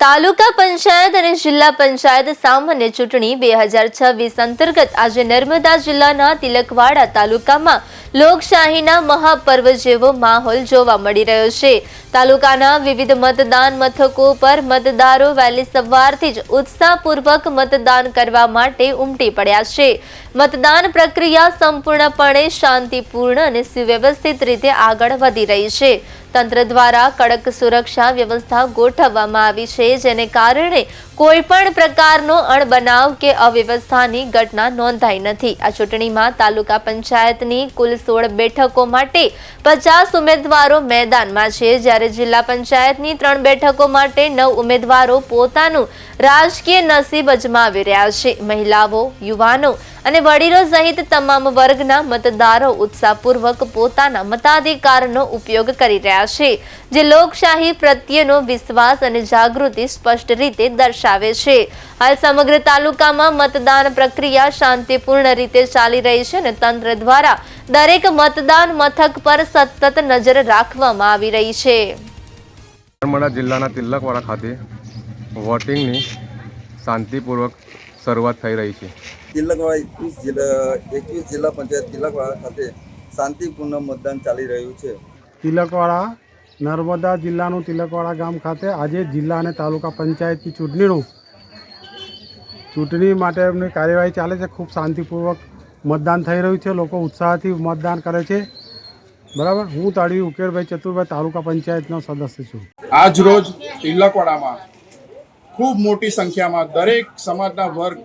તાલુકા પંચાયત અને જિલ્લા પંચાયત સામાન્ય ચૂંટણી 2026 અંતર્ગત આજે નર્મદા જિલ્લાના તિલકવાડા તાલુકામાં લોકશાહીના મહાપર્વ જેવો માહોલ જોવા મળી રહ્યો છે। તાલુકાના વિવિધ મતદાન મથકો પર મતદારો વહેલી સવારથી જ ઉત્સાહપૂર્વક મતદાન કરવા માટે ઉમટી પડ્યા છે। મતદાન પ્રક્રિયા સંપૂર્ણપણે શાંતિપૂર્ણ અને સુવ્યવસ્થિત રીતે આગળ વધી રહી છે। તંત્ર દ્વારા કડક સુરક્ષા વ્યવસ્થા ગોઠવવામાં આવી છે, જેને કારણે કોઈ પણ પ્રકારનો અણબનાવ કે અવ્યવસ્થાની ઘટના નોંધાઈ નથી। આ ચૂંટણીમાં તાલુકા પંચાયતની કુલ 16 બેઠકો માટે 50 ઉમેદવારો મેદાનમાં છે, જ્યારે જિલ્લા પંચાયતની 3 બેઠકો માટે 9 ઉમેદવારો પોતાનું રાજકીય નસીબ અજમાવી રહ્યા છે। મહિલાઓ, યુવાનો અને વડીલો સહિત તમામ વર્ગના મતદારો ઉત્સાહપૂર્વક પોતાના મતાધિકારનો ઉપયોગ કરી રહ્યા છે, જે લોકશાહી પ્રત્યેનો વિશ્વાસ અને જાગૃતિ સ્પષ્ટ રીતે દર્શાવે છે। હાલ સમગ્ર તાલુકામાં મતદાન પ્રક્રિયા શાંતિપૂર્ણ રીતે ચાલી રહી છે અને તંત્ર દ્વારા દરેક મતદાન મથક પર સતત નજર રાખવામાં આવી રહી છે। નર્મદા જિલ્લાના તિલકવાડા ખાતે વોટિંગની શાંતિપૂર્વક શરૂઆત થઈ રહી છે। તિલકવાડા 21 જિલ્લા પંચાયત તિલકવાડા ખાતે શાંતિપૂર્ણ મતદાન ચાલી રહ્યું છે। તિલકવાડા નર્મદા જિલ્લાનું તિલકવાડા ગામ ખાતે આજે જિલ્લા અને તાલુકા પંચાયતની ચૂંટણી માટેની કાર્યવાહી ચાલે છે। ખૂબ શાંતિપૂર્વક મતદાન થઈ રહ્યું છે। લોકો ઉત્સાહથી મતદાન કરે છે। બરાબર। હું તળવી ઉકેરભાઈ ચતુરભાઈ તાલુકા પંચાયતનો સદસ્ય છું। આજ રોજ તિલકવાડામાં ખૂબ મોટી સંખ્યામાં દરેક સમાજના વર્ગ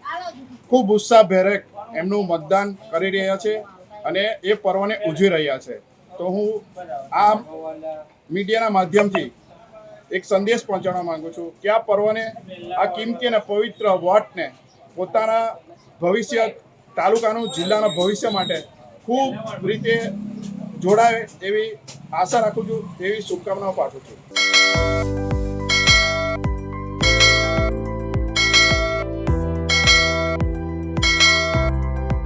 ખૂબ ઉત્સાહભેર એમનું મતદાન કરી રહ્યા છે અને એ પર્વને ઉજવી રહ્યા છે। તો હું આ મીડિયાના માધ્યમથી એક સંદેશ પહોંચાડવા માંગુ છું કે આ પર્વને, આ કિંમતી અને પવિત્ર વોટને પોતાના ભવિષ્ય, તાલુકાનું, જિલ્લાના ભવિષ્ય માટે ખૂબ રીતે જોડાવે એવી આશા રાખું છું, એવી શુભકામનાઓ પાઠવું છું।